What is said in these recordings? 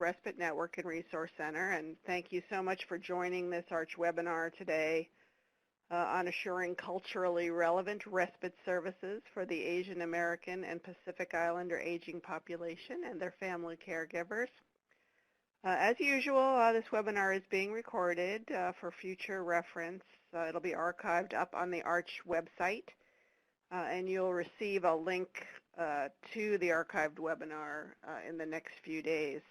Respite Network and Resource Center, and thank you so much for joining this ARCH webinar today on assuring culturally relevant respite services for the Asian American and Pacific Islander aging population and their family caregivers. As usual, this webinar is being recorded for future reference. It'll be archived up on the ARCH website, and you'll receive a link to the archived webinar in the next few days.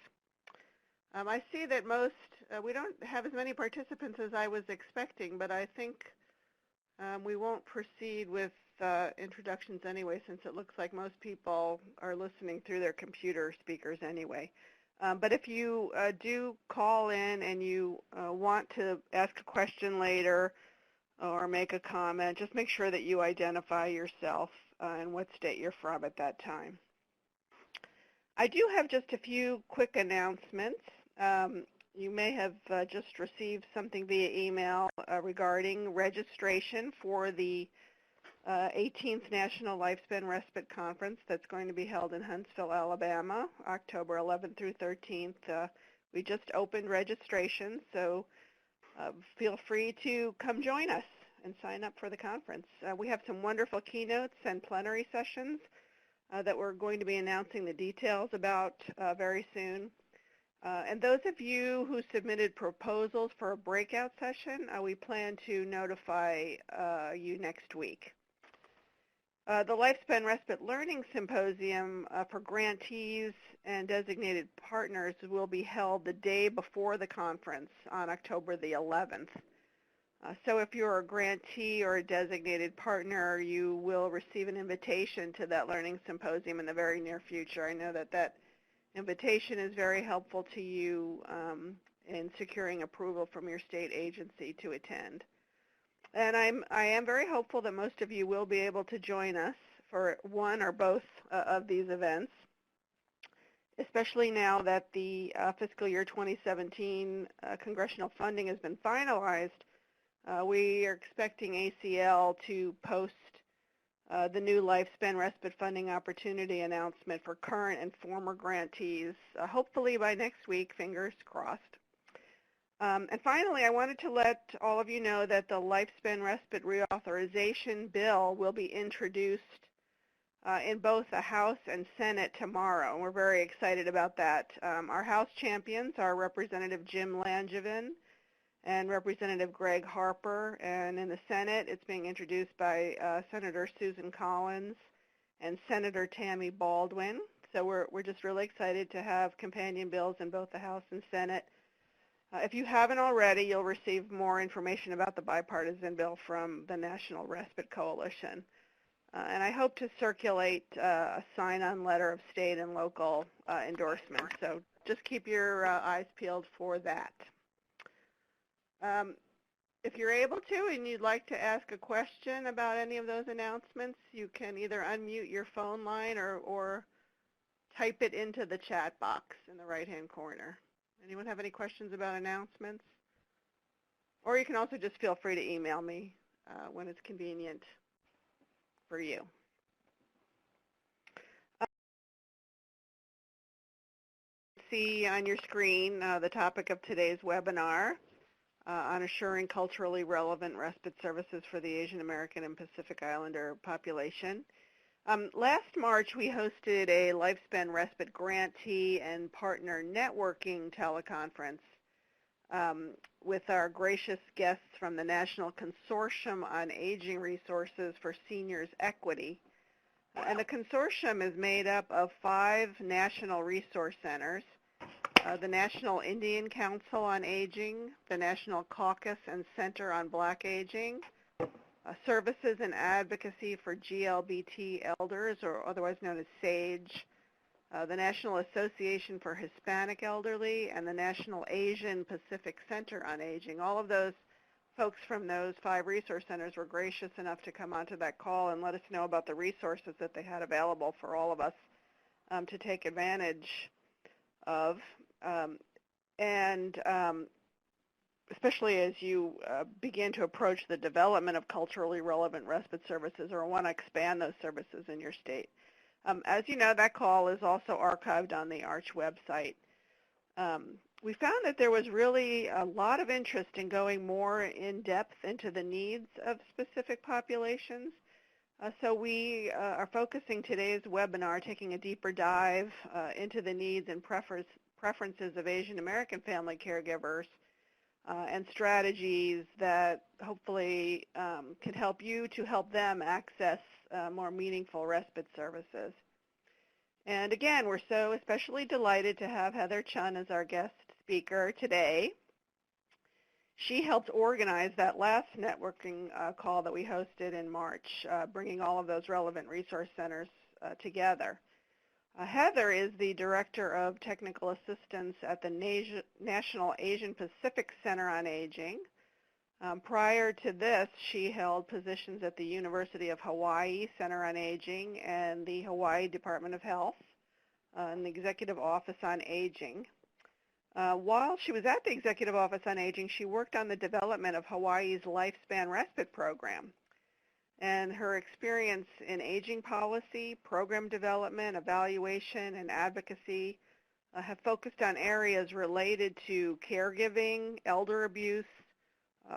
I see that we don't have as many participants as I was expecting, but I think we won't proceed with introductions anyway, since it looks like most people are listening through their computer speakers anyway. But if you do call in and you want to ask a question later or make a comment, just make sure that you identify yourself and what state you're from at that time. I do have just a few quick announcements. You may have just received something via email regarding registration for the 18th National Lifespan Respite Conference that's going to be held in Huntsville, Alabama, October 11th through 13th. We just opened registration, so feel free to come join us and sign up for the conference. We have some wonderful keynotes and plenary sessions that we're going to be announcing the details about very soon. And those of you who submitted proposals for a breakout session, we plan to notify you next week. The Lifespan Respite Learning Symposium for grantees and designated partners will be held the day before the conference on October the 11th. So if you're a grantee or a designated partner, you will receive an invitation to that learning symposium in the very near future. I know that invitation is very helpful to you in securing approval from your state agency to attend. And I am very hopeful that most of you will be able to join us for one or both of these events, especially now that the fiscal year 2017 congressional funding has been finalized. We are expecting ACL to post the new Lifespan Respite Funding Opportunity announcement for current and former grantees, hopefully by next week, fingers crossed. And finally, I wanted to let all of you know that the Lifespan Respite Reauthorization Bill will be introduced in both the House and Senate tomorrow. We're very excited about that. Our House champions are Representative Jim Langevin and Representative Greg Harper, and in the Senate it's being introduced by Senator Susan Collins and Senator Tammy Baldwin. So we're just really excited to have companion bills in both the House and Senate. If you haven't already, you'll receive more information about the bipartisan bill from the National Respite Coalition. And I hope to circulate a sign-on letter of state and local endorsement. So just keep your eyes peeled for that. If you're able to and you'd like to ask a question about any of those announcements, you can either unmute your phone line or type it into the chat box in the right-hand corner. Anyone have any questions about announcements? Or you can also just feel free to email me when it's convenient for you. See on your screen the topic of today's webinar on assuring culturally relevant respite services for the Asian American and Pacific Islander population. Last March, we hosted a Lifespan Respite grantee and partner networking teleconference with our gracious guests from the National Consortium on Aging Resources for Seniors Equity. And the consortium is made up of 5 national resource centers, the National Indian Council on Aging, the National Caucus and Center on Black Aging, Services and Advocacy for GLBT Elders, or otherwise known as SAGE, the National Association for Hispanic Elderly, and the National Asian Pacific Center on Aging. All of those folks from those 5 resource centers were gracious enough to come onto that call and let us know about the resources that they had available for all of us to take advantage of. Especially as you begin to approach the development of culturally relevant respite services or want to expand those services in your state. As you know, that call is also archived on the ARCH website. We found that there was really a lot of interest in going more in depth into the needs of specific populations. So we are focusing today's webinar, taking a deeper dive into the needs and preferences of Asian American family caregivers and strategies that hopefully can help you to help them access more meaningful respite services. And again, we're so especially delighted to have Heather Chun as our guest speaker today. She helped organize that last networking call that we hosted in March, bringing all of those relevant resource centers together. Heather is the Director of Technical Assistance at the National Asian Pacific Center on Aging. Prior to this, she held positions at the University of Hawaii Center on Aging and the Hawaii Department of Health and the Executive Office on Aging. While she was at the Executive Office on Aging, she worked on the development of Hawaii's Lifespan Respite program. And her experience in aging policy, program development, evaluation, and advocacy have focused on areas related to caregiving, elder abuse,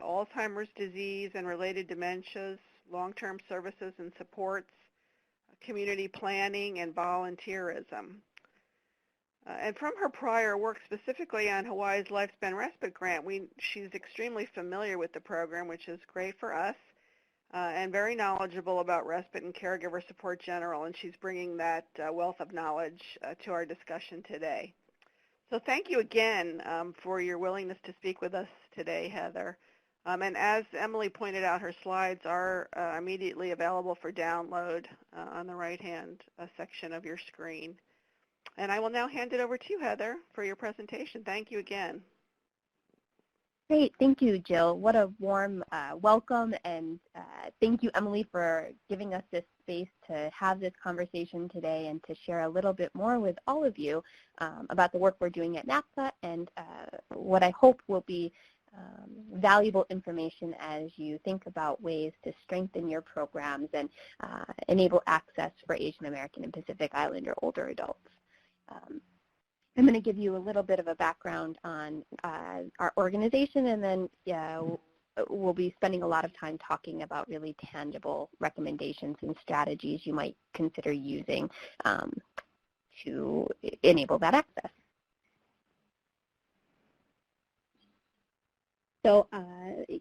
Alzheimer's disease and related dementias, long-term services and supports, community planning, and volunteerism. And from her prior work specifically on Hawaii's Lifespan Respite Grant, she's extremely familiar with the program, which is great for us, and very knowledgeable about respite and caregiver support general, and she's bringing that wealth of knowledge to our discussion today. So thank you again for your willingness to speak with us today, Heather. And as Emily pointed out, her slides are immediately available for download on the right-hand section of your screen. And I will now hand it over to you, Heather, for your presentation. Thank you again. Great. Thank you, Jill. What a warm welcome, and thank you, Emily, for giving us this space to have this conversation today and to share a little bit more with all of you about the work we're doing at NAPCA and what I hope will be valuable information as you think about ways to strengthen your programs and enable access for Asian American and Pacific Islander older adults. I'm going to give you a little bit of a background on our organization, and then we'll be spending a lot of time talking about really tangible recommendations and strategies you might consider using to enable that access. So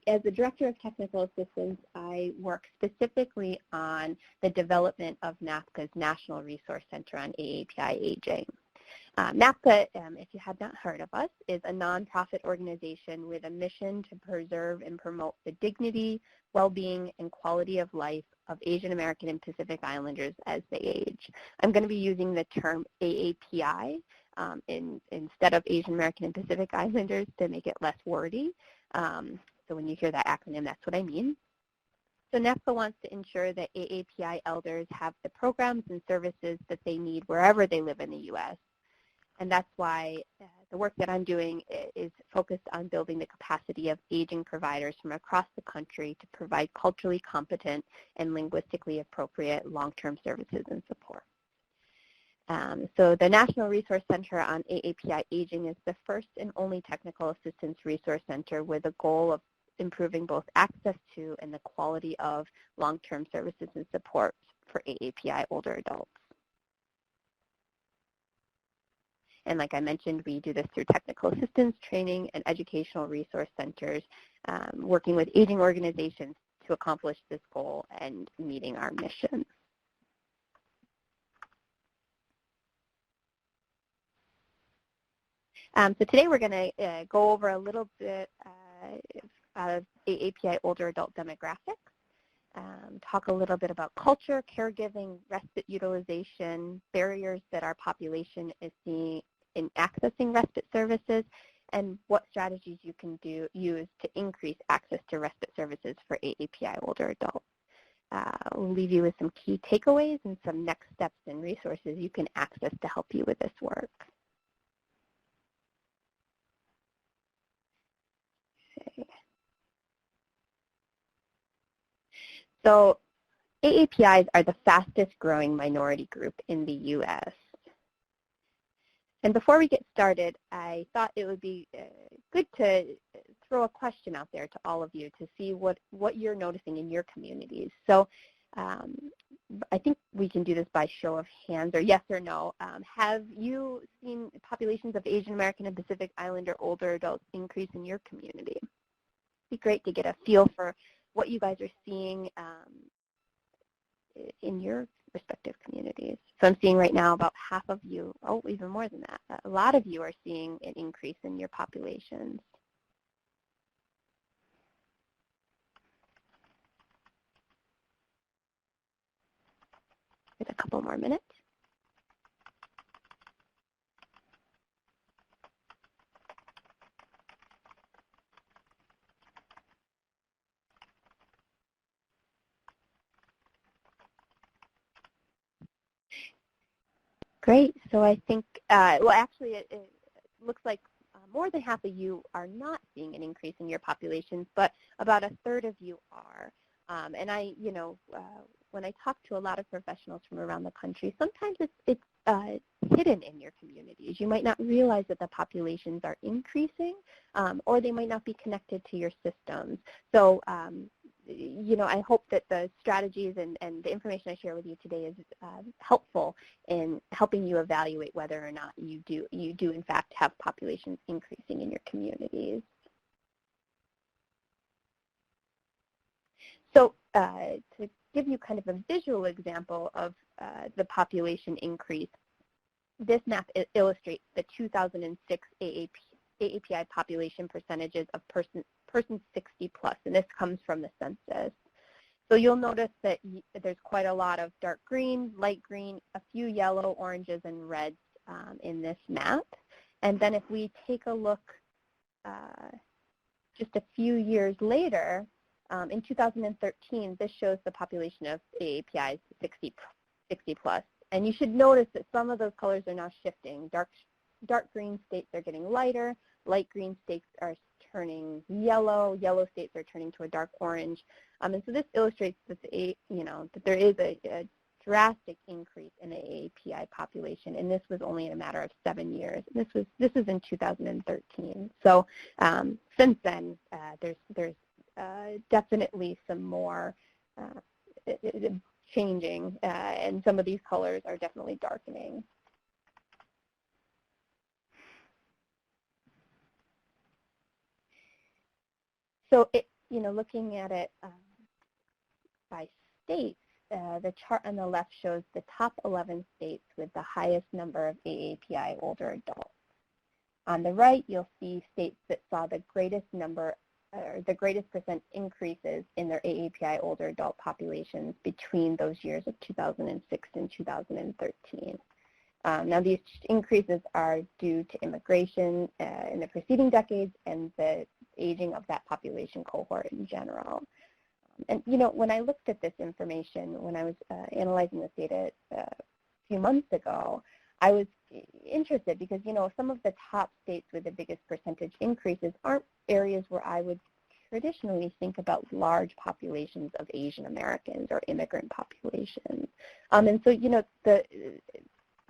as the Director of Technical Assistance, I work specifically on the development of NAPCA's National Resource Center on AAPI Aging. NAPCA, if you had not heard of us, is a nonprofit organization with a mission to preserve and promote the dignity, well-being, and quality of life of Asian American and Pacific Islanders as they age. I'm going to be using the term AAPI instead of Asian American and Pacific Islanders to make it less wordy. So when you hear that acronym, that's what I mean. So NAPCA wants to ensure that AAPI elders have the programs and services that they need wherever they live in the U.S. And that's why the work that I'm doing is focused on building the capacity of aging providers from across the country to provide culturally competent and linguistically appropriate long-term services and support. So the National Resource Center on AAPI Aging is the first and only technical assistance resource center with a goal of improving both access to and the quality of long-term services and support for AAPI older adults. And like I mentioned, we do this through technical assistance, training, and educational resource centers, working with aging organizations to accomplish this goal and meeting our mission. So today we're going to go over a little bit of AAPI older adult demographics, talk a little bit about culture, caregiving, respite utilization, barriers that our population is seeing in accessing respite services, and what strategies you can use to increase access to respite services for AAPI older adults. We'll leave you with some key takeaways and some next steps and resources you can access to help you with this work. Okay. So AAPIs are the fastest growing minority group in the U.S. And before we get started, I thought it would be good to throw a question out there to all of you to see what you're noticing in your communities. So I think we can do this by show of hands, or yes or no. Have you seen populations of Asian American and Pacific Islander older adults increase in your community? It'd be great to get a feel for what you guys are seeing in your respective communities. So I'm seeing right now about half of you, oh, even more than that, a lot of you are seeing an increase in your populations. Give it a couple more minutes. Great. So I think, well, actually, it looks like more than half of you are not seeing an increase in your populations, but about a third of you are. And when I talk to a lot of professionals from around the country, sometimes it's hidden in your communities. You might not realize that the populations are increasing, or they might not be connected to your systems. So I hope that the strategies and the information I share with you today is helpful in helping you evaluate whether or not you do in fact have populations increasing in your communities. So to give you kind of a visual example of the population increase, this map illustrates the 2006 AAPI population percentages of persons 60 plus, and this comes from the census. So you'll notice that there's quite a lot of dark green, light green, a few yellow, oranges, and reds in this map. And then if we take a look just a few years later, in 2013, this shows the population of AAPIs 60 plus. And you should notice that some of those colors are now shifting. Dark green states are getting lighter, light green states are turning yellow, yellow states are turning to a dark orange. And so this illustrates that, that there is a drastic increase in the AAPI population, and this was only in a matter of 7 years. And this is in 2013. So since then, there's definitely some more changing, and some of these colors are definitely darkening. So, looking at it by states, the chart on the left shows the top 11 states with the highest number of AAPI older adults. On the right, you'll see states that saw the greatest number, or the greatest percent increases in their AAPI older adult populations between those years of 2006 and 2013. Now, these increases are due to immigration in the preceding decades and the aging of that population cohort in general. And, when I looked at this information, when I was analyzing this data a few months ago, I was interested because, some of the top states with the biggest percentage increases aren't areas where I would traditionally think about large populations of Asian Americans or immigrant populations. And so,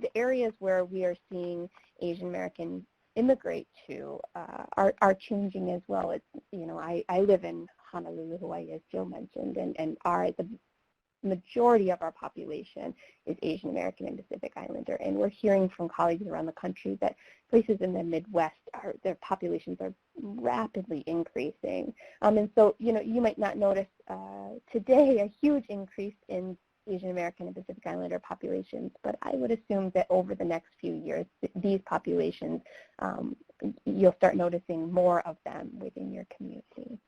the areas where we are seeing Asian Americans immigrate to are changing as well. It's, I live in Honolulu, Hawaii, as Jill mentioned, and the majority of our population is Asian American and Pacific Islander, and we're hearing from colleagues around the country that places in the Midwest, their populations are rapidly increasing. And so, you might not notice today a huge increase in Asian American and Pacific Islander populations, but I would assume that over the next few years, these populations, you'll start noticing more of them within your community.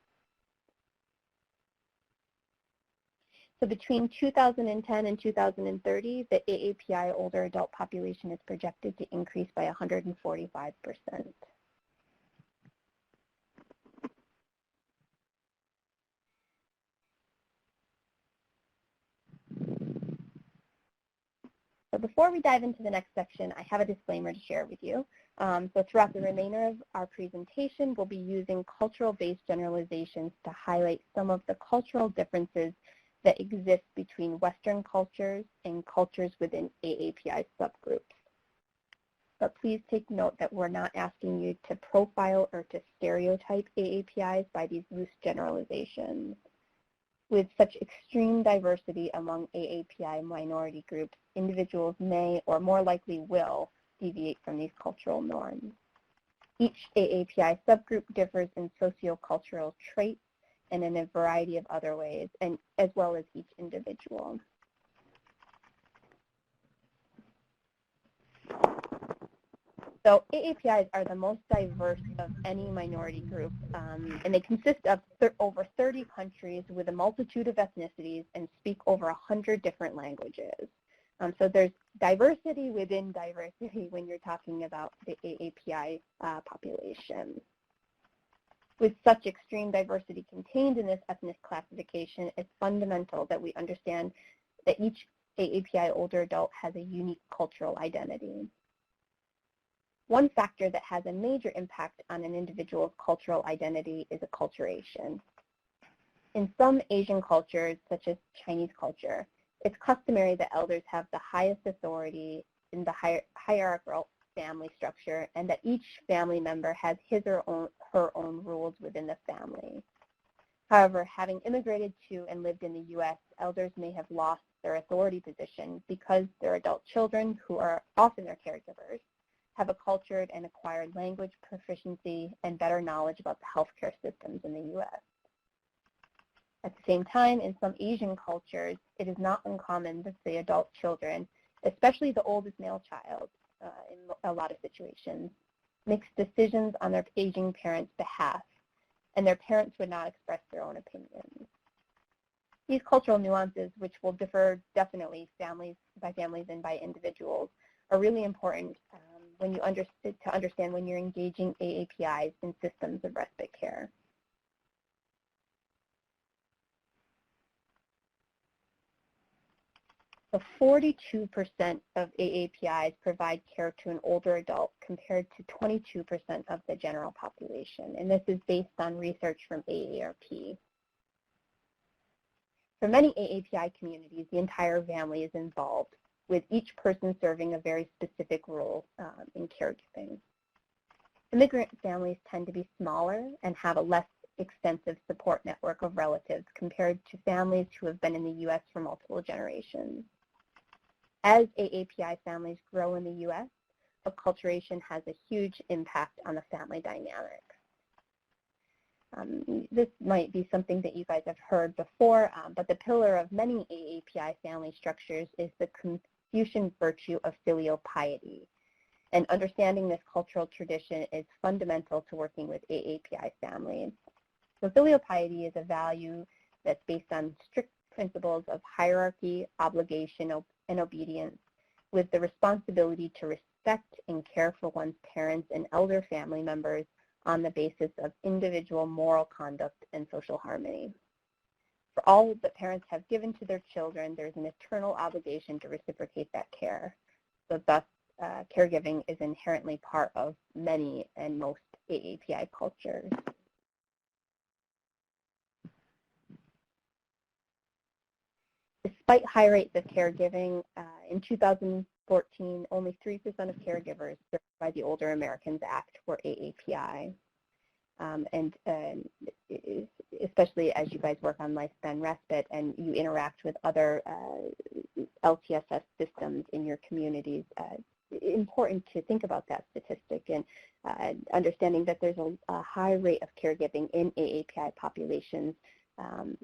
So between 2010 and 2030, the AAPI older adult population is projected to increase by 145%. So before we dive into the next section, I have a disclaimer to share with you. So throughout the remainder of our presentation, we'll be using cultural-based generalizations to highlight some of the cultural differences that exist between Western cultures and cultures within AAPI subgroups. but please take note that we're not asking you to profile or to stereotype AAPIs by these loose generalizations. With such extreme diversity among AAPI minority groups, individuals may or more likely will deviate from these cultural norms. Each AAPI subgroup differs in sociocultural traits and in a variety of other ways, and as well as each individual. So AAPIs are the most diverse of any minority group, and they consist of over 30 countries with a multitude of ethnicities and speak over 100 different languages. So there's diversity within diversity when you're talking about the AAPI population. With such extreme diversity contained in this ethnic classification, it's fundamental that we understand that each AAPI older adult has a unique cultural identity. One factor that has a major impact on an individual's cultural identity is acculturation. In some Asian cultures, such as Chinese culture, it's customary that elders have the highest authority in the hierarchical family structure, and that each family member has his or her own rules within the family. However, having immigrated to and lived in the U.S., elders may have lost their authority position because their adult children, who are often their caregivers, have accultured and acquired language proficiency and better knowledge about the healthcare systems in the U.S. At the same time, in some Asian cultures, it is not uncommon that the adult children, especially the oldest male child, in a lot of situations, makes decisions on their aging parents' behalf, and their parents would not express their own opinions. These cultural nuances, which will differ definitely by families and by individuals, are really important when you understand when you're engaging AAPIs in systems of respite care. So 42% of AAPIs provide care to an older adult compared to 22% of the general population, and this is based on research from AARP. For many AAPI communities, the entire family is involved, with each person serving a very specific role in caregiving. Immigrant families tend to be smaller and have a less extensive support network of relatives compared to families who have been in the U.S. for multiple generations. As AAPI families grow in the U.S., acculturation has a huge impact on the family dynamic. This might be something that you guys have heard before, but the pillar of many AAPI family structures is the Confucian virtue of filial piety. And understanding this cultural tradition is fundamental to working with AAPI families. So filial piety is a value that's based on strict principles of hierarchy, obligation, and obedience, with the responsibility to respect and care for one's parents and elder family members on the basis of individual moral conduct and social harmony. For all that parents have given to their children, there's an eternal obligation to reciprocate that care. So thus, caregiving is inherently part of many and most AAPI cultures. Despite high rates of caregiving, in 2014, only 3% of caregivers served by the Older Americans Act were AAPI. And especially as you guys work on Lifespan Respite and you interact with other LTSS systems in your communities, important to think about that statistic and understanding that there's a high rate of caregiving in AAPI populations.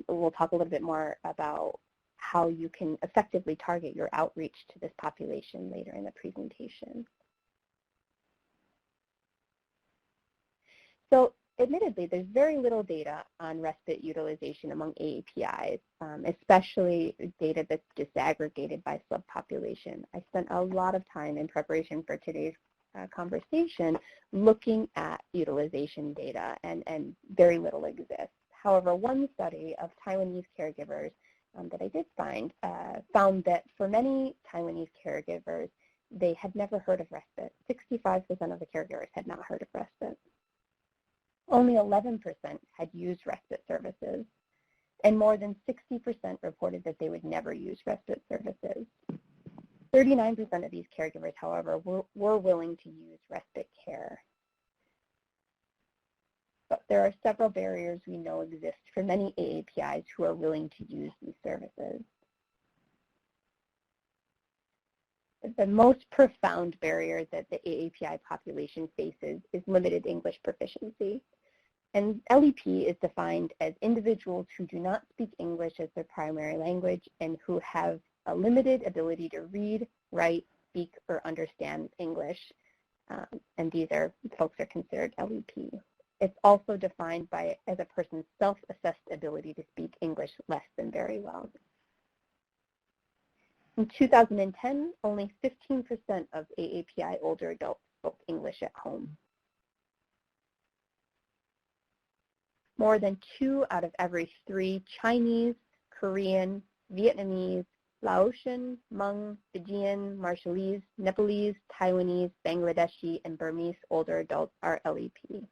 We'll talk a little bit more about how you can effectively target your outreach to this population later in the presentation. So admittedly, there's very little data on respite utilization among AAPIs, especially data that's disaggregated by subpopulation. I spent a lot of time in preparation for today's conversation looking at utilization data, and very little exists. However, one study of Taiwanese caregivers that I did find found that for many Taiwanese caregivers, they had never heard of respite. 65% of the caregivers had not heard of respite. Only 11% had used respite services, and more than 60% reported that they would never use respite services. 39% of these caregivers, however, were willing to use respite care. But there are several barriers we know exist for many AAPIs who are willing to use these services. The most profound barrier that the AAPI population faces is limited English proficiency. And LEP is defined as individuals who do not speak English as their primary language and who have a limited ability to read, write, speak, or understand English. And these folks are considered LEP. It's also defined as a person's self-assessed ability to speak English less than very well. In 2010, only 15% of AAPI older adults spoke English at home. More than 2 out of every 3 Chinese, Korean, Vietnamese, Laotian, Hmong, Fijian, Marshallese, Nepalese, Taiwanese, Bangladeshi, and Burmese older adults are LEP.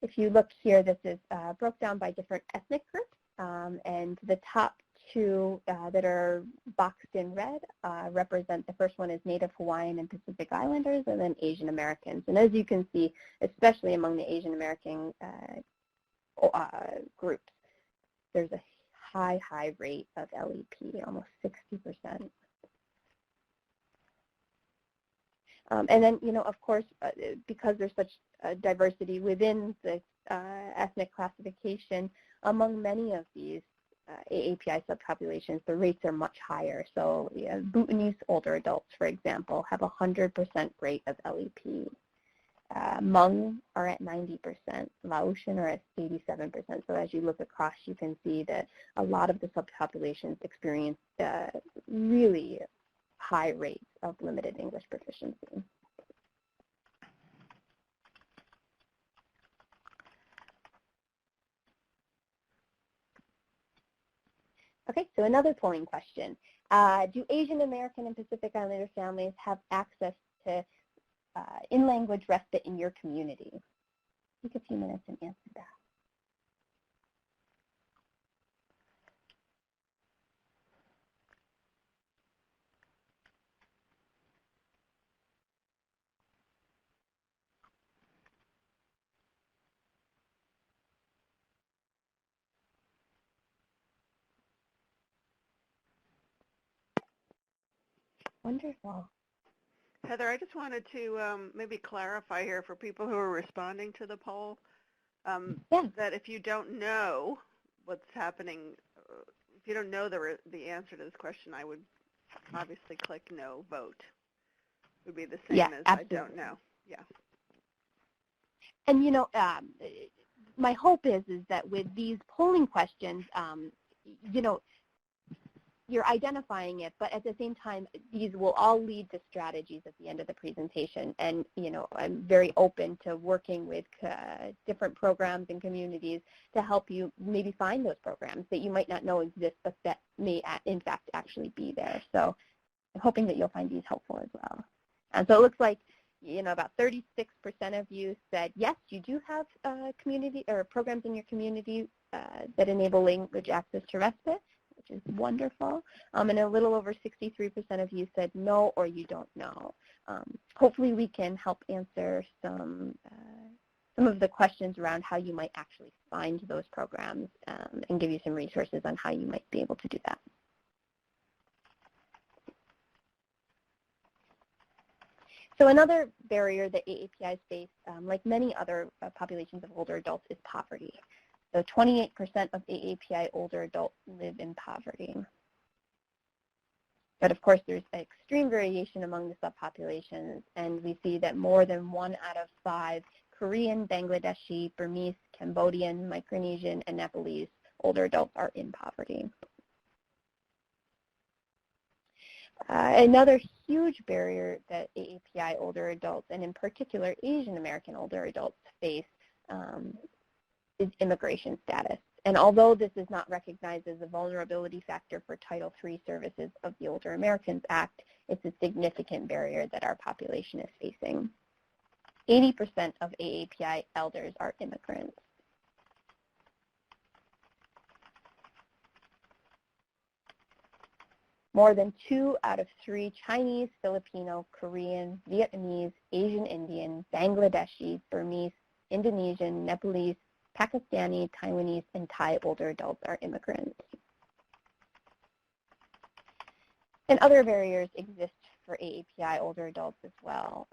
If you look here, this is broke down by different ethnic groups, and the top 2 that are boxed in red represent, the first one is Native Hawaiian and Pacific Islanders, and then Asian Americans. And as you can see, especially among the Asian American groups, there's a high rate of LEP, almost 60%. And then, of course, because there's such diversity within the ethnic classification, among many of these AAPI subpopulations, the rates are much higher. So Bhutanese older adults, for example, have a 100% rate of LEP. Hmong are at 90%. Laotian are at 87%. So as you look across, you can see that a lot of the subpopulations experience really high rates of limited English proficiency. Okay, so another polling question. Do Asian American and Pacific Islander families have access to in-language respite in your community? Take a few minutes and answer that. Wonderful. Heather, I just wanted to maybe clarify here for people who are responding to the poll that if you don't know what's happening, if you don't know the answer to this question, I would obviously click no vote. It would be the same as absolutely. I don't know. Yeah. And my hope is that with these polling questions, you're identifying it, but at the same time, these will all lead to strategies at the end of the presentation. And, I'm very open to working with different programs and communities to help you maybe find those programs that you might not know exist, but that may, in fact, actually be there. So I'm hoping that you'll find these helpful as well. And so it looks like, about 36% of you said, yes, you do have community or programs in your community that enable language access to respite, which is wonderful. And a little over 63% of you said no or you don't know. Hopefully we can help answer some of the questions around how you might actually find those programs and give you some resources on how you might be able to do that. So another barrier that AAPIs face, like many other populations of older adults, is poverty. So 28% of AAPI older adults live in poverty. But of course, there's extreme variation among the subpopulations, and we see that more than 1 out of 5 Korean, Bangladeshi, Burmese, Cambodian, Micronesian, and Nepalese older adults are in poverty. Another huge barrier that AAPI older adults, and in particular Asian American older adults, face is immigration status. And although this is not recognized as a vulnerability factor for Title III services of the Older Americans Act, it's a significant barrier that our population is facing. 80% of AAPI elders are immigrants. More than 2 out of 3 Chinese, Filipino, Korean, Vietnamese, Asian Indian, Bangladeshi, Burmese, Indonesian, Nepalese, Pakistani, Taiwanese, and Thai older adults are immigrants. And other barriers exist for AAPI older adults as well.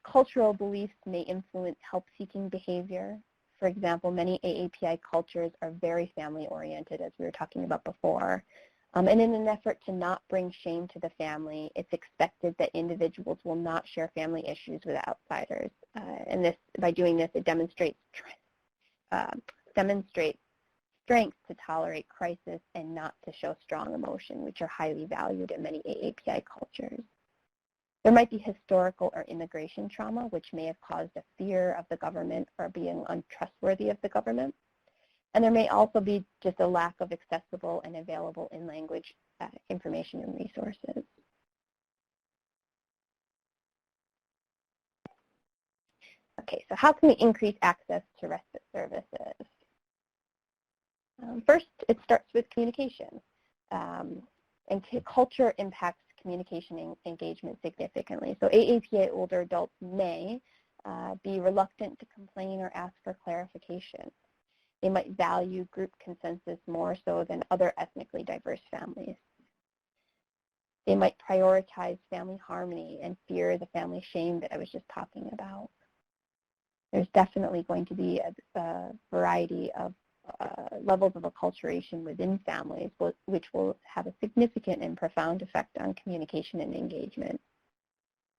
Cultural beliefs may influence help-seeking behavior. For example, many AAPI cultures are very family-oriented, as we were talking about before. And in an effort to not bring shame to the family, it's expected that individuals will not share family issues with outsiders. And this, by doing this, it demonstrates strength to tolerate crisis and not to show strong emotion, which are highly valued in many AAPI cultures. There might be historical or immigration trauma, which may have caused a fear of the government or being untrustworthy of the government. And there may also be just a lack of accessible and available in-language information and resources. Okay, so how can we increase access to respite services? First, it starts with communication. And culture impacts communication and engagement significantly. So AAPI older adults may be reluctant to complain or ask for clarification. They might value group consensus more so than other ethnically diverse families. They might prioritize family harmony and fear the family shame that I was just talking about. There's definitely going to be a variety of levels of acculturation within families, which will have a significant and profound effect on communication and engagement.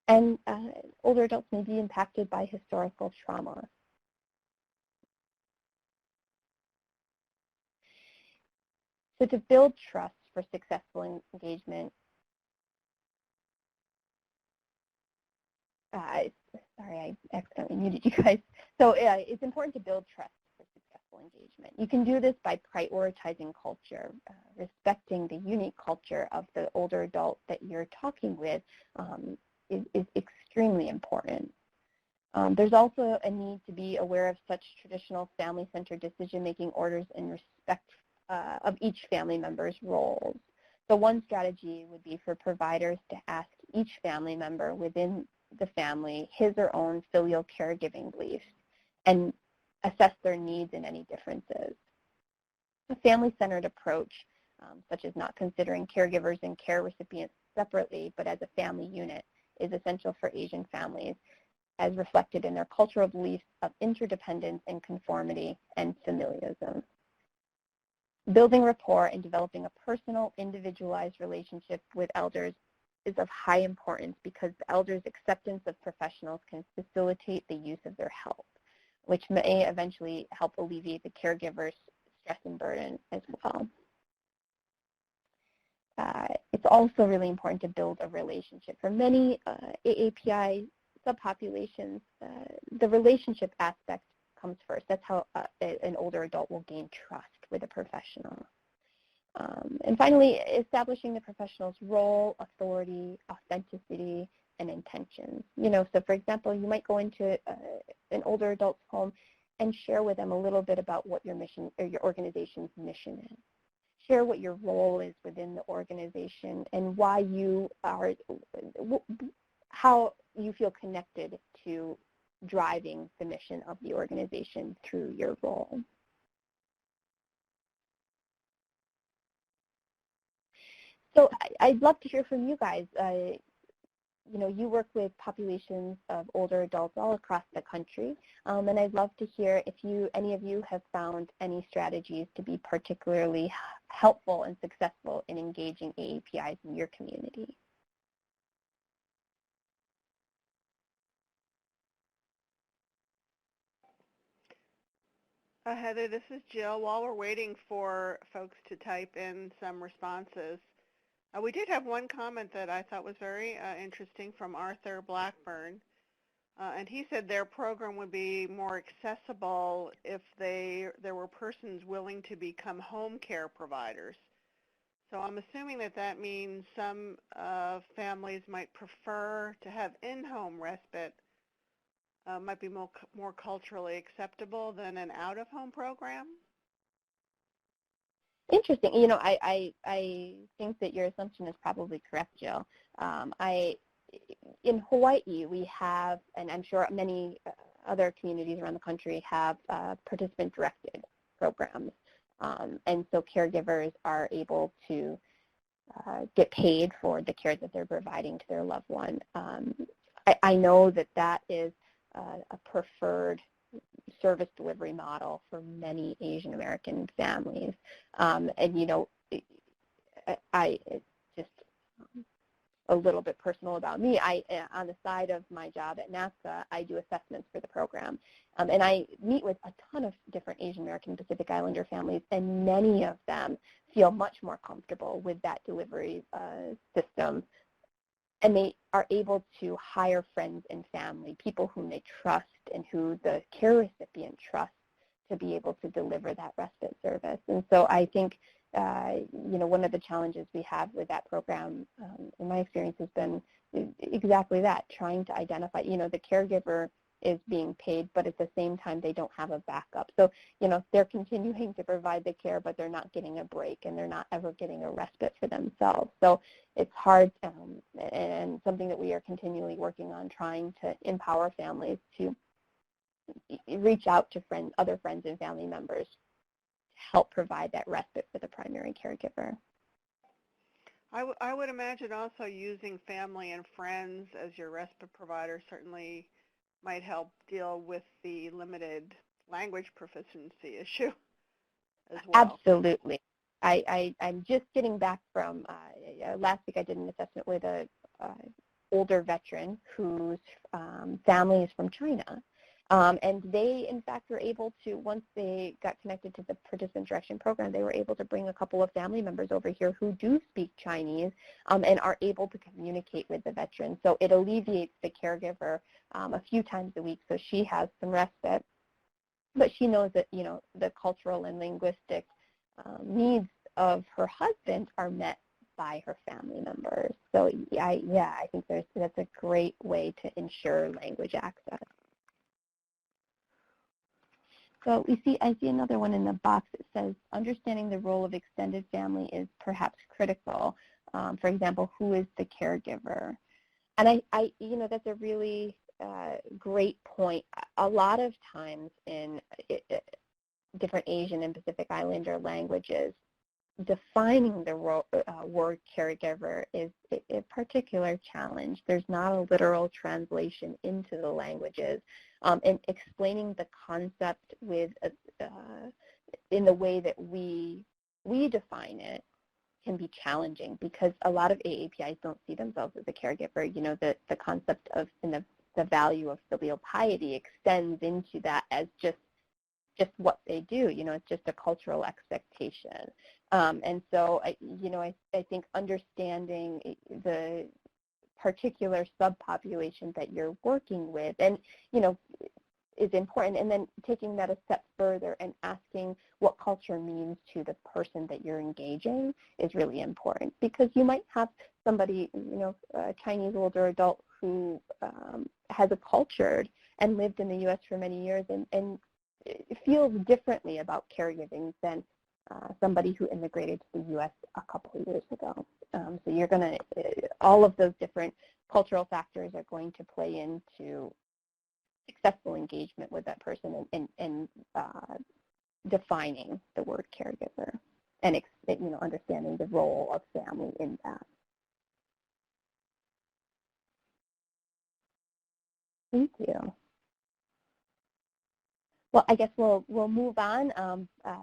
And older adults may be impacted by historical trauma. So to build trust for successful engagement, sorry, I accidentally muted you guys. So it's important to build trust for successful engagement. You can do this by prioritizing culture, respecting the unique culture of the older adult that you're talking with is extremely important. There's also a need to be aware of such traditional family-centered decision-making orders in respect of each family member's roles. So one strategy would be for providers to ask each family member within the family his or own filial caregiving beliefs and assess their needs and any differences. A family-centered approach, such as not considering caregivers and care recipients separately but as a family unit, is essential for Asian families, as reflected in their cultural beliefs of interdependence and conformity and familialism. Building rapport and developing a personal, individualized relationship with elders is of high importance because the elders' acceptance of professionals can facilitate the use of their help, which may eventually help alleviate the caregiver's stress and burden as well. It's also really important to build a relationship. For many AAPI subpopulations, the relationship aspect comes first. That's how an older adult will gain trust with a professional. And finally, establishing the professional's role, authority, authenticity, and intentions. So for example, you might go into an older adult's home and share with them a little bit about what your mission or your organization's mission is. Share what your role is within the organization and why you are, how you feel connected to driving the mission of the organization through your role. So I'd love to hear from you guys. You work with populations of older adults all across the country, and I'd love to hear if any of you have found any strategies to be particularly helpful and successful in engaging AAPIs in your community. Heather, this is Jill. While we're waiting for folks to type in some responses, we did have one comment that I thought was very interesting from Arthur Blackburn, and he said their program would be more accessible if there were persons willing to become home care providers. So I'm assuming that means some families might prefer to have in-home respite, might be more culturally acceptable than an out-of-home program? Interesting. You know, I think that your assumption is probably correct, Jill. In Hawaii, we have, and I'm sure many other communities around the country have participant-directed programs. And so caregivers are able to get paid for the care that they're providing to their loved one. I know that that is a preferred service delivery model for many Asian American families. And, you know, it's just a little bit personal about me. On the side of my job at NAPCA, I do assessments for the program. And I meet with a ton of different Asian American Pacific Islander families, and many of them feel much more comfortable with that delivery system. And they are able to hire friends and family, people whom they trust and who the care recipient trusts to be able to deliver that respite service. And so I think, you know, one of the challenges we have with that program, in my experience, has been exactly that, trying to identify, you know, the caregiver is being paid, but at the same time they don't have a backup. So, you know, they're continuing to provide the care, but they're not getting a break, and they're not ever getting a respite for themselves. So it's hard, and something that we are continually working on, trying to empower families to reach out to other friends and family members to help provide that respite for the primary caregiver. I would imagine also using family and friends as your respite provider certainly might help deal with the limited language proficiency issue as well. Absolutely. I'm just getting back from, last week I did an assessment with a older veteran whose family is from China. And they, in fact, were able to, once they got connected to the participant direction program, they were able to bring a couple of family members over here who do speak Chinese and are able to communicate with the veteran. So it alleviates the caregiver a few times a week, so she has some respite. But she knows that, you know, the cultural and linguistic needs of her husband are met by her family members. So I think that's a great way to ensure language access. So I see another one in the box that says, understanding the role of extended family is perhaps critical. For example, who is the caregiver? And you know, that's a really great point. A lot of times in different Asian and Pacific Islander languages, defining the word caregiver is a particular challenge. There's not a literal translation into the languages, and explaining the concept with in the way that we define it can be challenging, because a lot of AAPIs don't see themselves as a caregiver. You know, the concept of the value of filial piety extends into that as just what they do. You know, it's just a cultural expectation. And so, I think understanding the particular subpopulation that you're working with, and, you know, is important. And then taking that a step further and asking what culture means to the person that you're engaging is really important, because you might have somebody, you know, a Chinese older adult who has a cultured and lived in the U.S. for many years and feels differently about caregiving than somebody who immigrated to the U.S. a couple of years ago. So you're going to, all of those different cultural factors are going to play into successful engagement with that person and defining the word caregiver and, you know, understanding the role of family in that. Thank you. Well, I guess we'll move on.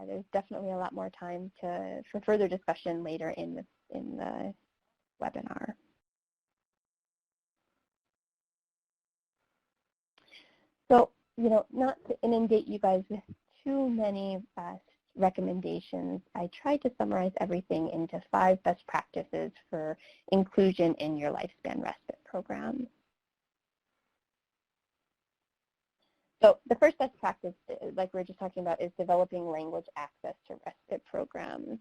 There's definitely a lot more time for further discussion later in the webinar. So, you know, not to inundate you guys with too many recommendations, I tried to summarize everything into 5 best practices for inclusion in your Lifespan Respite program. So the first best practice, like we were just talking about, is developing language access to respite programs.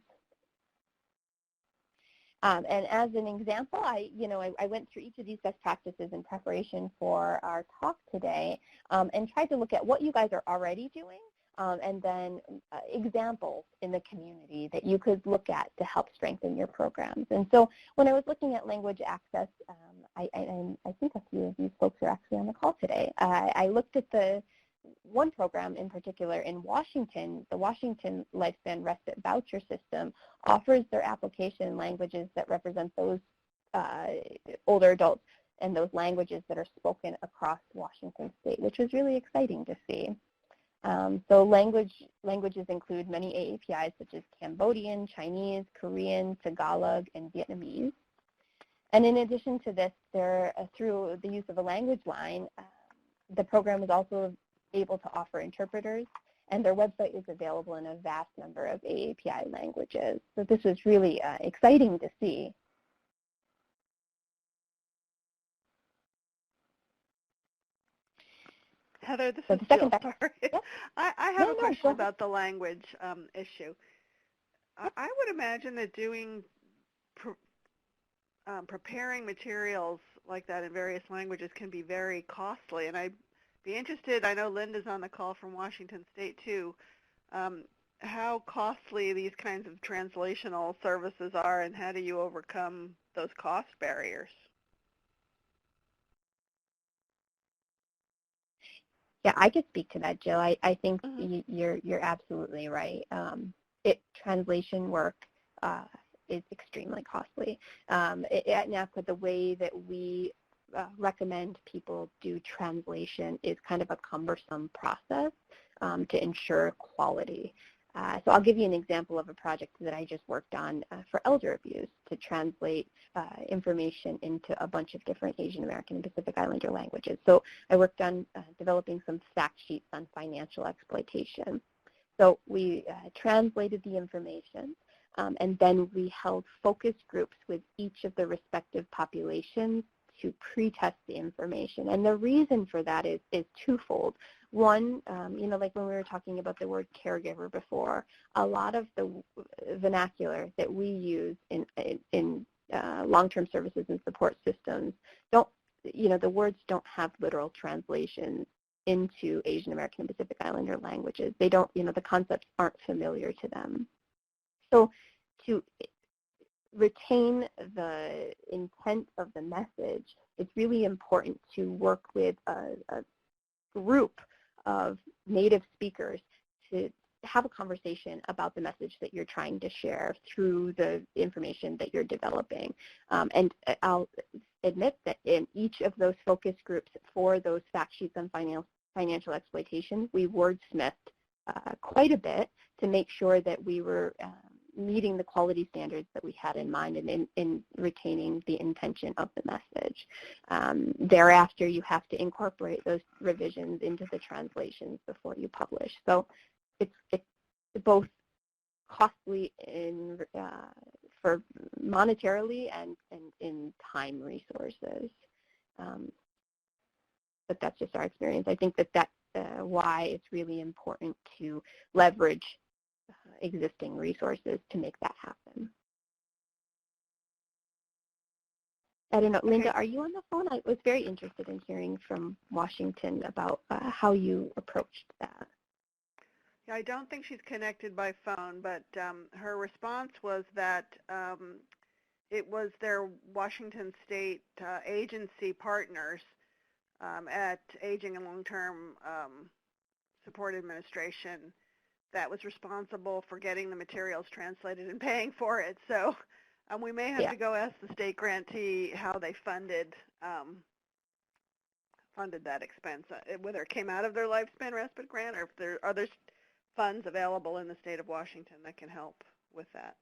And as an example, I went through each of these best practices in preparation for our talk today, and tried to look at what you guys are already doing, and then examples in the community that you could look at to help strengthen your programs. And so when I was looking at language access, I think a few of these folks are actually on the call today, I looked at the one program in particular in Washington. The Washington Lifespan Respite Voucher System offers their application in languages that represent those older adults and those languages that are spoken across Washington state, which was really exciting to see. So languages include many AAPIs such as Cambodian, Chinese, Korean, Tagalog, and Vietnamese. And in addition to this, through the use of a language line, the program is also able to offer interpreters, and their website is available in a vast number of AAPI languages. So this was really exciting to see. Heather, this So is the Jill. second Sorry. Yep. I have a question about the language issue. I would imagine that preparing materials like that in various languages can be very costly, and I'd be interested, I know Linda's on the call from Washington State too, how costly these kinds of translational services are, and how do you overcome those cost barriers? Yeah, I could speak to that, Jill. I think you're absolutely right. Translation work is extremely costly. At NAPCA, the way that we recommend people do translation is kind of a cumbersome process to ensure quality. So I'll give you an example of a project that I just worked on for elder abuse to translate information into a bunch of different Asian American and Pacific Islander languages. So I worked on developing some fact sheets on financial exploitation. So we translated the information, and then we held focus groups with each of the respective populations to pre-test the information. And the reason for that is twofold. One, like when we were talking about the word caregiver before, a lot of the vernacular that we use in long-term services and support systems the words don't have literal translations into Asian American and Pacific Islander languages. They don't, the concepts aren't familiar to them. So to retain the intent of the message, it's really important to work with a group of native speakers to have a conversation about the message that you're trying to share through the information that you're developing. And I'll admit that in each of those focus groups for those fact sheets on financial exploitation, we wordsmithed quite a bit to make sure that we were meeting the quality standards that we had in mind and in retaining the intention of the message. Thereafter, you have to incorporate those revisions into the translations before you publish. So it's both costly for monetarily and in time resources. But that's just our experience. I think that's why it's really important to leverage existing resources to make that happen. I don't know, Linda, are you on the phone? I was very interested in hearing from Washington about how you approached that. Yeah, I don't think she's connected by phone, but her response was that it was their Washington State agency partners at Aging and Long-Term Support Administration that was responsible for getting the materials translated and paying for it. So we may have to go ask the state grantee how they funded that expense, whether it came out of their Lifespan Respite grant or if there are other funds available in the state of Washington that can help with that.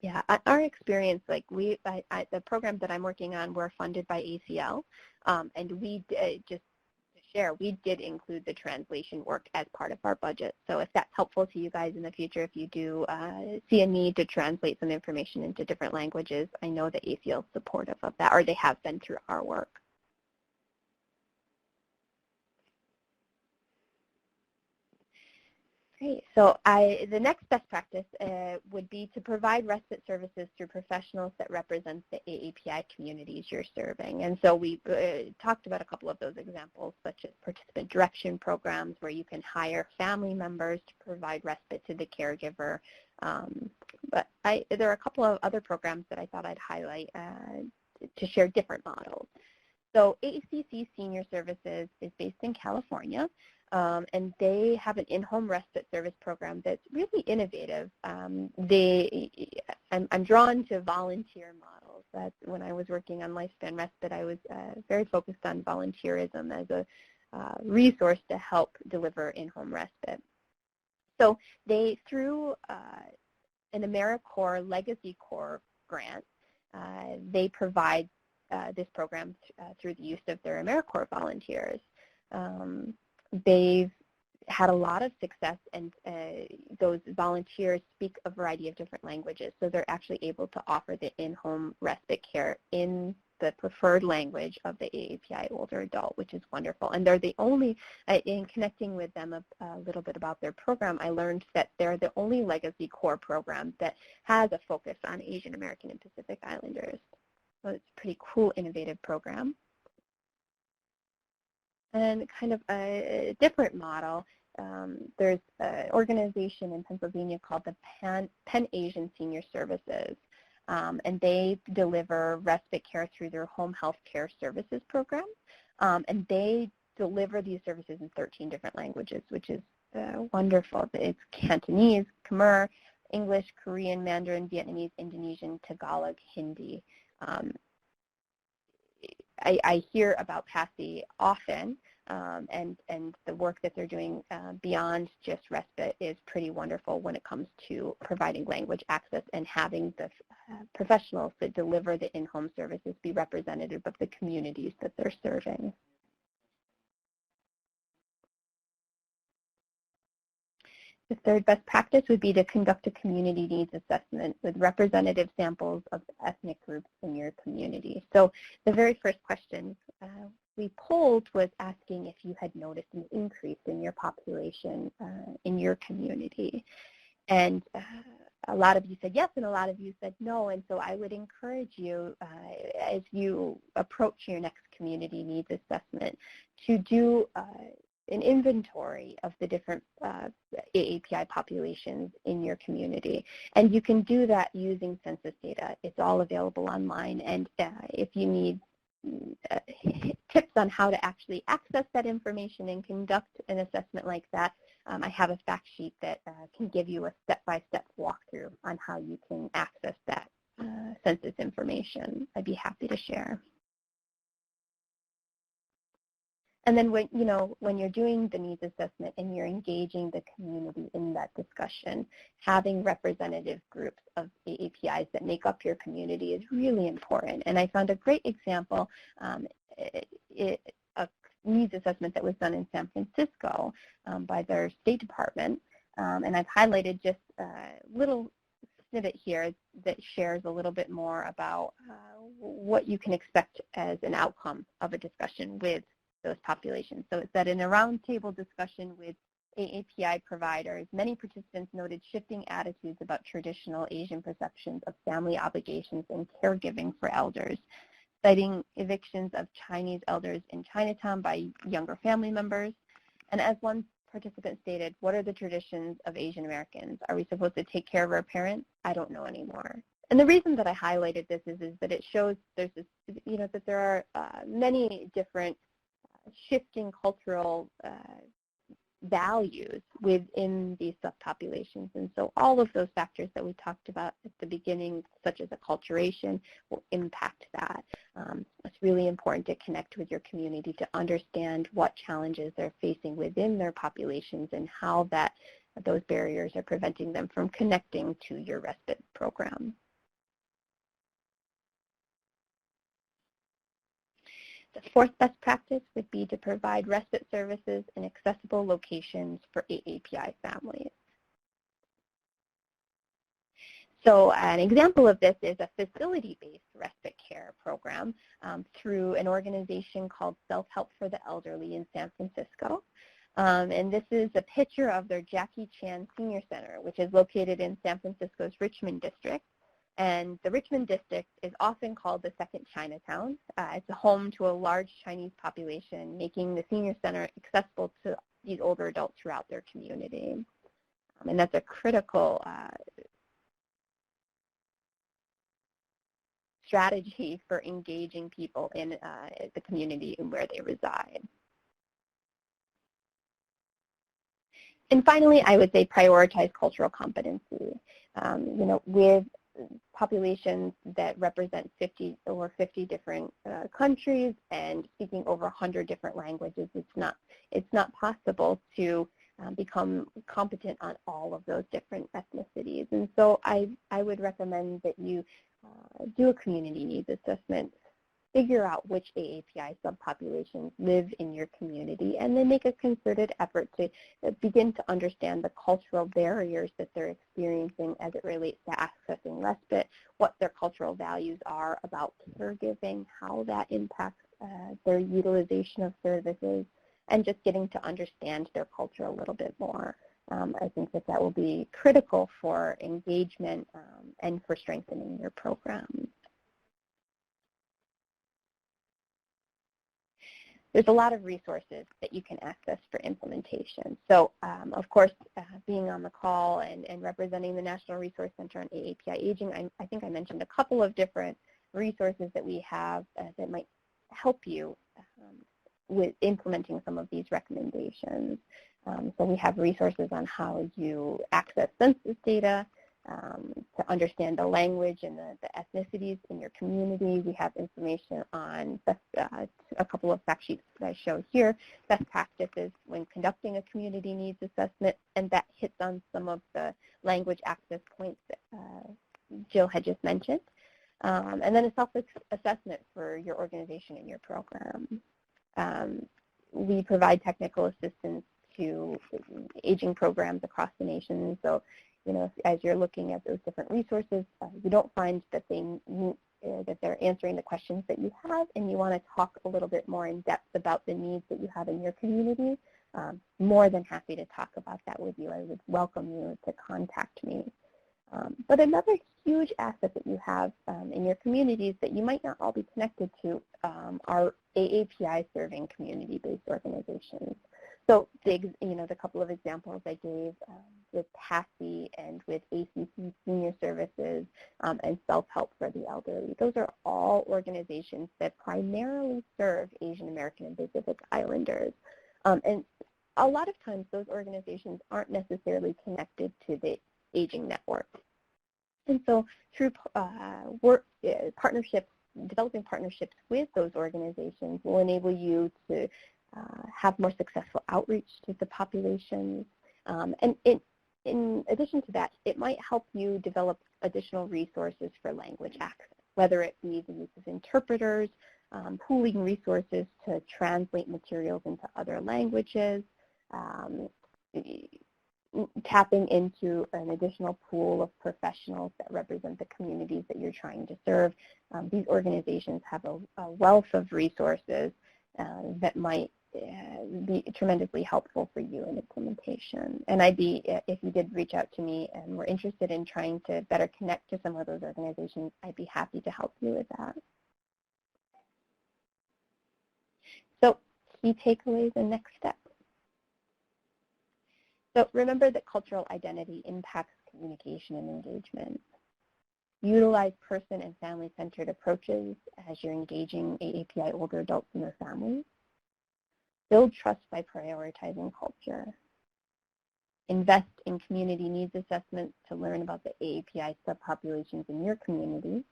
Yeah, our experience, like the programs that I'm working on were funded by ACL, and we just to share, we did include the translation work as part of our budget. So if that's helpful to you guys in the future, if you do see a need to translate some information into different languages, I know that ACL is supportive of that, or they have been through our work. Great. So the next best practice would be to provide respite services through professionals that represent the AAPI communities you're serving. And so we talked about a couple of those examples, such as participant direction programs where you can hire family members to provide respite to the caregiver. But there are a couple of other programs that I thought I'd highlight to share different models. So AACC Senior Services is based in California. And they have an in-home respite service program that's really innovative. I'm drawn to volunteer models. That's when I was working on Lifespan Respite, I was very focused on volunteerism as a resource to help deliver in-home respite. So they, through an AmeriCorps Legacy Corps grant, they provide this program through the use of their AmeriCorps volunteers. They've had a lot of success, and those volunteers speak a variety of different languages, so they're actually able to offer the in-home respite care in the preferred language of the AAPI older adult, which is wonderful. And they're the only, in connecting with them a little bit about their program, I learned that they're the only Legacy Corps program that has a focus on Asian American and Pacific Islanders. So it's a pretty cool, innovative program. And kind of a different model, there's an organization in Pennsylvania called the Penn Asian Senior Services, and they deliver respite care through their home health care services program, and they deliver these services in 13 different languages, which is wonderful. It's Cantonese, Khmer, English, Korean, Mandarin, Vietnamese, Indonesian, Tagalog, Hindi. I hear about PASI often, and the work that they're doing beyond just respite is pretty wonderful when it comes to providing language access and having the professionals that deliver the in-home services be representative of the communities that they're serving. The third best practice would be to conduct a community needs assessment with representative samples of the ethnic groups in your community. So the very first question we polled was asking if you had noticed an increase in your population in your community. And a lot of you said yes, and a lot of you said no. And so I would encourage you, as you approach your next community needs assessment, to do an inventory of the different AAPI populations in your community. And you can do that using census data. It's all available online. And if you need tips on how to actually access that information and conduct an assessment like that, I have a fact sheet that can give you a step-by-step walkthrough on how you can access that census information. I'd be happy to share. And then when you're doing the needs assessment and you're engaging the community in that discussion, having representative groups of AAPIs that make up your community is really important. And I found a great example, a needs assessment that was done in San Francisco by their State Department. And I've highlighted just a little snippet here that shares a little bit more about what you can expect as an outcome of a discussion with those populations. So it said in a roundtable discussion with AAPI providers, many participants noted shifting attitudes about traditional Asian perceptions of family obligations and caregiving for elders, citing evictions of Chinese elders in Chinatown by younger family members. And as one participant stated, what are the traditions of Asian Americans? Are we supposed to take care of our parents? I don't know anymore. And the reason that I highlighted this is that it shows there's this, that there are many different shifting cultural values within these subpopulations. And so all of those factors that we talked about at the beginning, such as acculturation, will impact that. It's really important to connect with your community to understand what challenges they're facing within their populations and how those barriers are preventing them from connecting to your respite program. The fourth best practice would be to provide respite services in accessible locations for AAPI families. So an example of this is a facility-based respite care program through an organization called Self-Help for the Elderly in San Francisco. And this is a picture of their Jackie Chan Senior Center, which is located in San Francisco's Richmond District. And the Richmond District is often called the second Chinatown. It's a home to a large Chinese population, making the Senior Center accessible to these older adults throughout their community. And that's a critical strategy for engaging people in the community and where they reside. And finally, I would say prioritize cultural competency. With populations that represent 50 different countries and speaking over 100 different languages, it's not possible to become competent on all of those different ethnicities. And so I would recommend that you do a community needs assessment, figure out which AAPI subpopulations live in your community, and then make a concerted effort to begin to understand the cultural barriers that they're experiencing as it relates to accessing respite, what their cultural values are about caregiving, how that impacts their utilization of services, and just getting to understand their culture a little bit more. I think that will be critical for engagement and for strengthening your programs. There's a lot of resources that you can access for implementation. So, of course, being on the call and representing the National Resource Center on AAPI Aging, I think I mentioned a couple of different resources that we have that might help you with implementing some of these recommendations. So we have resources on how you access census data, to understand the language and the ethnicities in your community. We have information on a couple of fact sheets that I show here, best practices when conducting a community needs assessment, and that hits on some of the language access points that Jill had just mentioned. And then a self-assessment for your organization and your program. We provide technical assistance to aging programs across the nation. So, as you're looking at those different resources, you don't find that that they're answering the questions that you have, and you want to talk a little bit more in depth about the needs that you have in your community, more than happy to talk about that with you. I would welcome you to contact me. But another huge asset that you have in your communities that you might not all be connected to are AAPI serving community-based organizations. So the couple of examples I gave with PASI and with ACC Senior Services and Self-Help for the Elderly, those are all organizations that primarily serve Asian American and Pacific Islanders. And a lot of times those organizations aren't necessarily connected to the aging network. And so through developing partnerships with those organizations will enable you to have more successful outreach to the populations. And in addition to that, it might help you develop additional resources for language access, whether it be the use of interpreters, pooling resources to translate materials into other languages, tapping into an additional pool of professionals that represent the communities that you're trying to serve. These organizations have a wealth of resources that might be tremendously helpful for you in implementation. And if you did reach out to me and were interested in trying to better connect to some of those organizations, I'd be happy to help you with that. So key takeaways and next steps. So remember that cultural identity impacts communication and engagement. Utilize person and family-centered approaches as you're engaging AAPI older adults and their families. Build trust by prioritizing culture. Invest in community needs assessments to learn about the AAPI subpopulations in your community.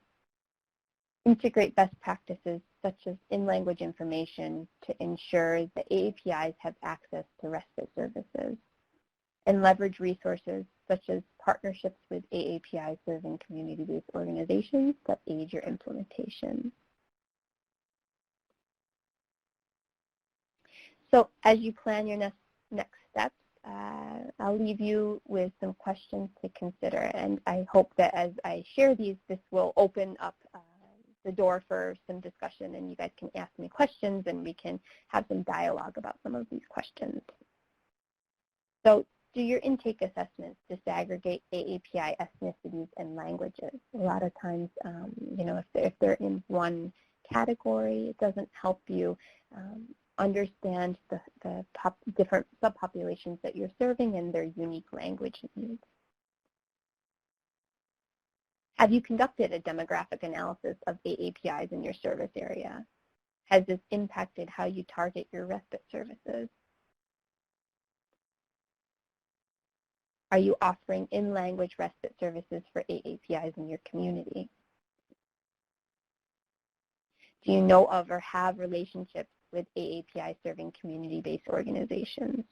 Integrate best practices such as in-language information to ensure that AAPIs have access to respite services. And leverage resources such as partnerships with AAPI serving community-based organizations that aid your implementation. So as you plan your next steps, I'll leave you with some questions to consider, and I hope that as I share these, this will open up the door for some discussion, and you guys can ask me questions and we can have some dialogue about some of these questions. So do your intake assessments disaggregate AAPI ethnicities and languages? A lot of times, if they're in one category, it doesn't help you understand the different subpopulations that you're serving and their unique language needs. Have you conducted a demographic analysis of AAPIs in your service area? Has this impacted how you target your respite services? Are you offering in-language respite services for AAPIs in your community? Do you know of or have relationships with AAPI serving community-based organizations?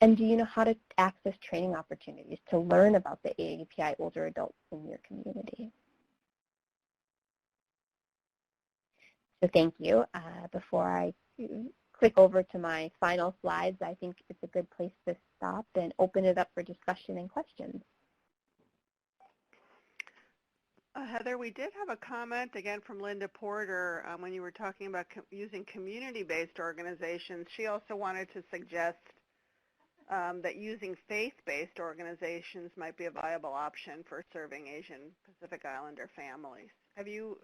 And do you know how to access training opportunities to learn about the AAPI older adults in your community? So thank you. Before I click over to my final slides, I think it's a good place to stop and open it up for discussion and questions. Heather, we did have a comment again from Linda Porter when you were talking about using community-based organizations. She also wanted to suggest that using faith-based organizations might be a viable option for serving Asian Pacific Islander families. Have you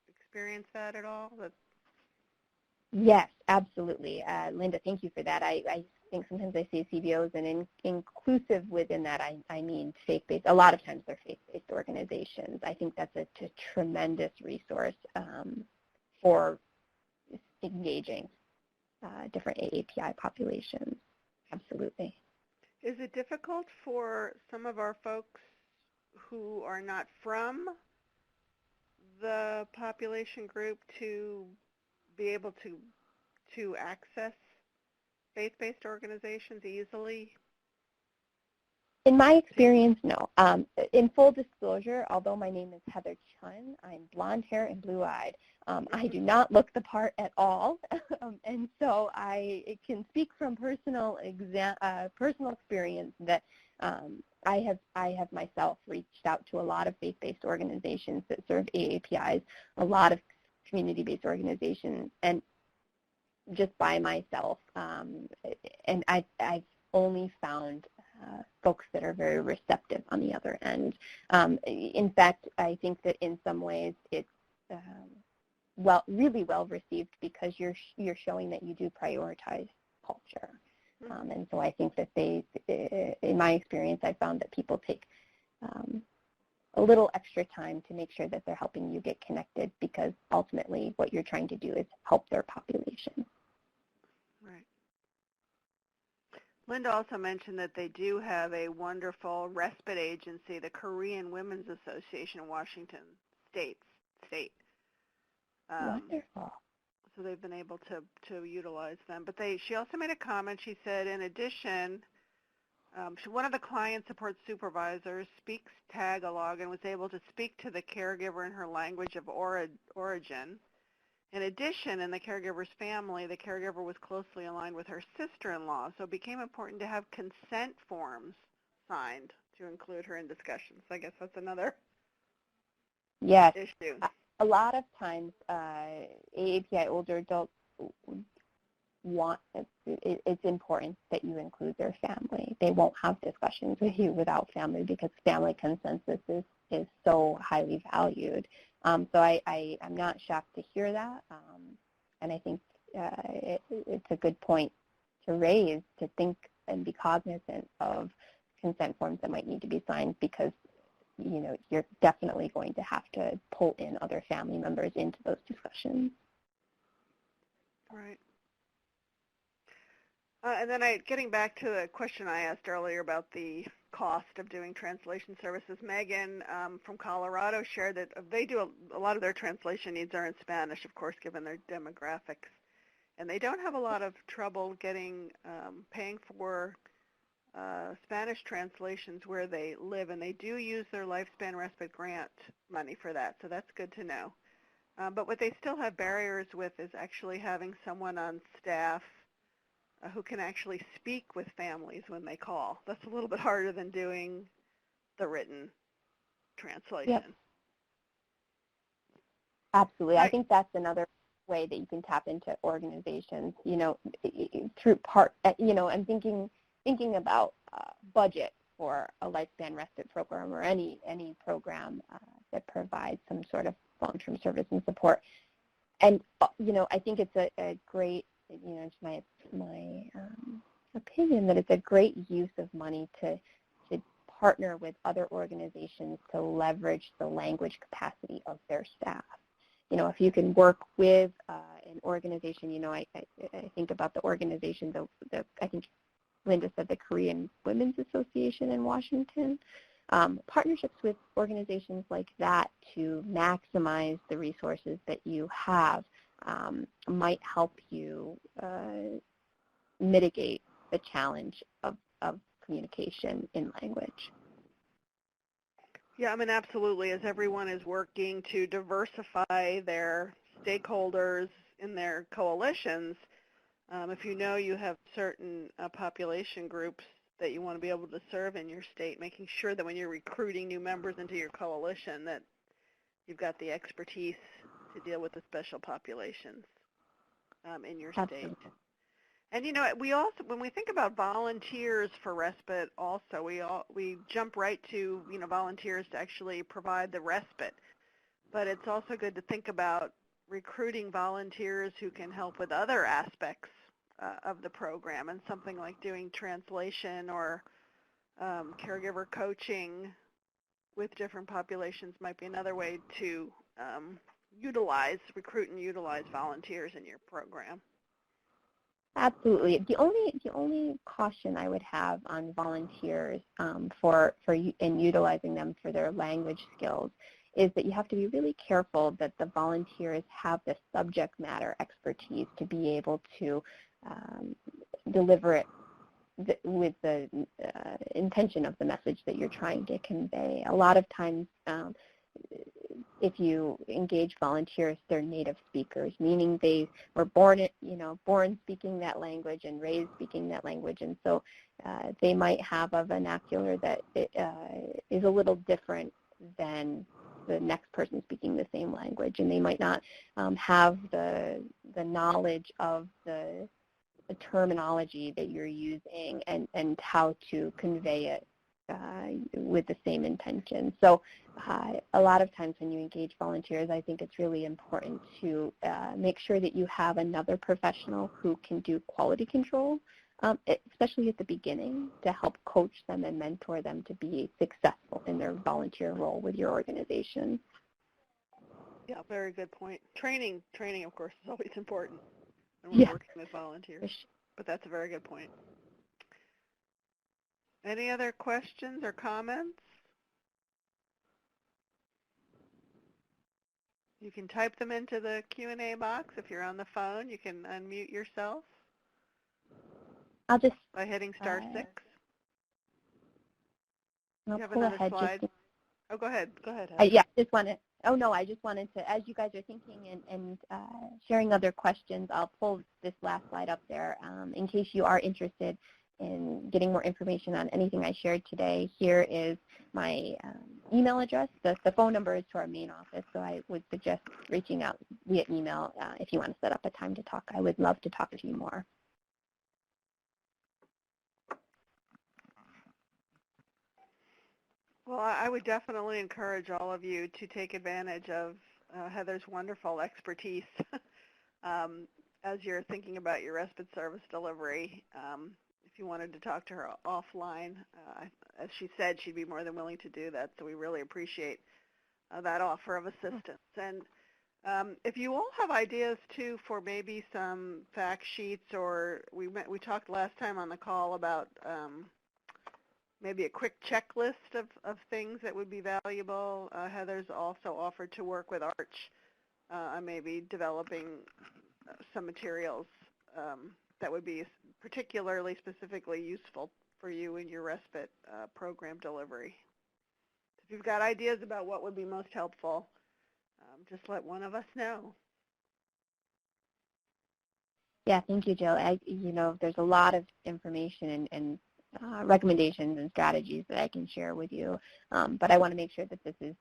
experienced that at all? Yes, absolutely. Linda, thank you for that. I think sometimes I say CBOs, and inclusive within that, I mean faith-based. A lot of times they're faith-based organizations. I think that's a tremendous resource for engaging different AAPI populations. Absolutely. Is it difficult for some of our folks who are not from the population group to be able to access faith-based organizations easily? In my experience, no. In full disclosure, although my name is Heather Chun, I'm blonde hair and blue-eyed. I do not look the part at all, and so I can speak from personal experience that I have myself reached out to a lot of faith-based organizations that serve AAPIs, a lot of community-based organizations, and just by myself. And I've only found folks that are very receptive on the other end. In fact, I think that in some ways it's really well received because you're showing that you do prioritize culture. And so I think that in my experience, I found that people take a little extra time to make sure that they're helping you get connected, because ultimately what you're trying to do is help their population. Right. Linda also mentioned that they do have a wonderful respite agency, the Korean Women's Association in Washington State. Wonderful. So they've been able to utilize them. But she also made a comment. She said, in addition, one of the client support supervisors speaks Tagalog and was able to speak to the caregiver in her language of origin. In addition, in the caregiver's family, the caregiver was closely aligned with her sister-in-law, so it became important to have consent forms signed to include her in discussions. I guess that's another issue. A lot of times AAPI older adults it's important that you include their family. They won't have discussions with you without family because family consensus is so highly valued. So I'm not shocked to hear that, and I think it's a good point to raise, to think and be cognizant of consent forms that might need to be signed, because you're definitely going to have to pull in other family members into those discussions. Right. And then getting back to the question I asked earlier about the cost of doing translation services, Megan from Colorado shared that they do a lot of their translation needs are in Spanish, of course, given their demographics. And they don't have a lot of trouble paying for Spanish translations where they live, and they do use their Lifespan Respite grant money for that, so that's good to know. But what they still have barriers with is actually having someone on staff who can actually speak with families when they call. That's a little bit harder than doing the written translation. Yep. Absolutely. I think that's another way that you can tap into organizations, through I'm thinking about budget for a lifespan respite program or any program that provides some sort of long-term service and support. And, I think it's a great, it's my opinion that it's a great use of money to partner with other organizations to leverage the language capacity of their staff. If you can work with an organization, I think about the organization, I think Linda said the Korean Women's Association in Washington. Partnerships with organizations like that to maximize the resources that you have might help you mitigate the challenge of communication in language. Yeah, absolutely. As everyone is working to diversify their stakeholders in their coalitions, if you have certain population groups that you want to be able to serve in your state, making sure that when you're recruiting new members into your coalition that you've got the expertise to deal with the special populations in your Absolutely. state. And we also, when we think about volunteers for respite, also we jump right to volunteers to actually provide the respite. But it's also good to think about recruiting volunteers who can help with other aspects of the program, and something like doing translation or caregiver coaching with different populations might be another way to recruit and utilize volunteers in your program. Absolutely. The only caution I would have on volunteers in utilizing them for their language skills is that you have to be really careful that the volunteers have the subject matter expertise to be able to deliver it with the intention of the message that you're trying to convey. A lot of times, if you engage volunteers, they're native speakers, meaning they were born speaking that language and raised speaking that language, and so they might have a vernacular that is a little different than the next person speaking the same language, and they might not have the knowledge of the terminology that you're using and how to convey it with the same intention. So a lot of times when you engage volunteers, I think it's really important to make sure that you have another professional who can do quality control, especially at the beginning, to help coach them and mentor them to be successful in their volunteer role with your organization. Yeah, very good point. Training, of course, is always important when we're working with volunteers, but that's a very good point. Any other questions or comments? You can type them into the Q&A box. If you're on the phone, you can unmute yourself by hitting *6. I'll you have pull another ahead. slide? Oh, go ahead. I just wanted to, as you guys are thinking and sharing other questions, I'll pull this last slide up there in case you are interested in getting more information on anything I shared today. Here is my email address. The phone number is to our main office, so I would suggest reaching out via email if you want to set up a time to talk. I would love to talk to you more. Well, I would definitely encourage all of you to take advantage of Heather's wonderful expertise as you're thinking about your respite service delivery. If you wanted to talk to her offline, as she said, she'd be more than willing to do that, so we really appreciate that offer of assistance. And if you all have ideas, too, for maybe some fact sheets, or we talked last time on the call about maybe a quick checklist of things that would be valuable. Heather's also offered to work with Arch on maybe developing some materials that would be particularly specifically useful for you in your respite program delivery. If you've got ideas about what would be most helpful, just let one of us know. Yeah, thank you, Jill. There's a lot of information and recommendations and strategies that I can share with you, but I want to make sure that this is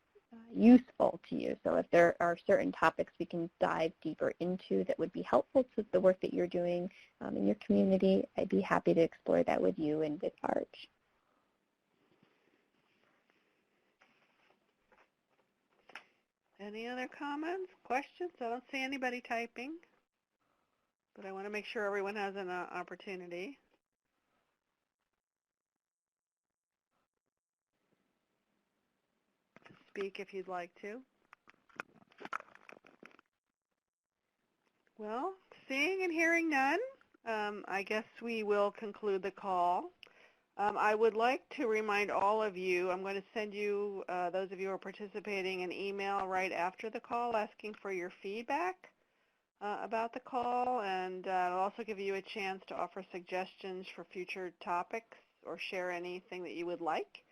useful to you. So if there are certain topics we can dive deeper into that would be helpful to the work that you're doing in your community, I'd be happy to explore that with you and with ARCH. Any other comments, questions? I don't see anybody typing, but I want to make sure everyone has an opportunity. To speak if you'd like to. Well, seeing and hearing none, I guess we will conclude the call. I would like to remind all of you, I'm going to send you, those of you who are participating, an email right after the call asking for your feedback about the call, and I'll also give you a chance to offer suggestions for future topics or share anything that you would like.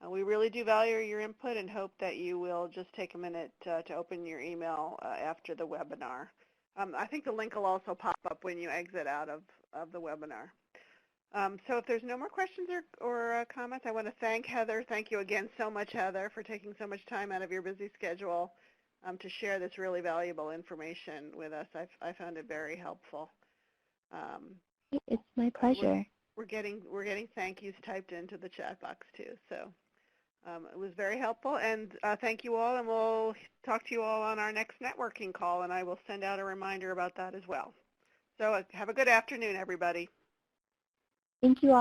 We really do value your input and hope that you will just take a minute to open your email after the webinar. I think the link will also pop up when you exit out of the webinar. So if there's no more questions or comments, I want to thank Heather. Thank you again so much, Heather, for taking so much time out of your busy schedule to share this really valuable information with us. I found it very helpful. It's my pleasure. We're getting thank yous typed into the chat box too. So it was very helpful, and thank you all, and we'll talk to you all on our next networking call, and I will send out a reminder about that as well. So have a good afternoon, everybody. Thank you all.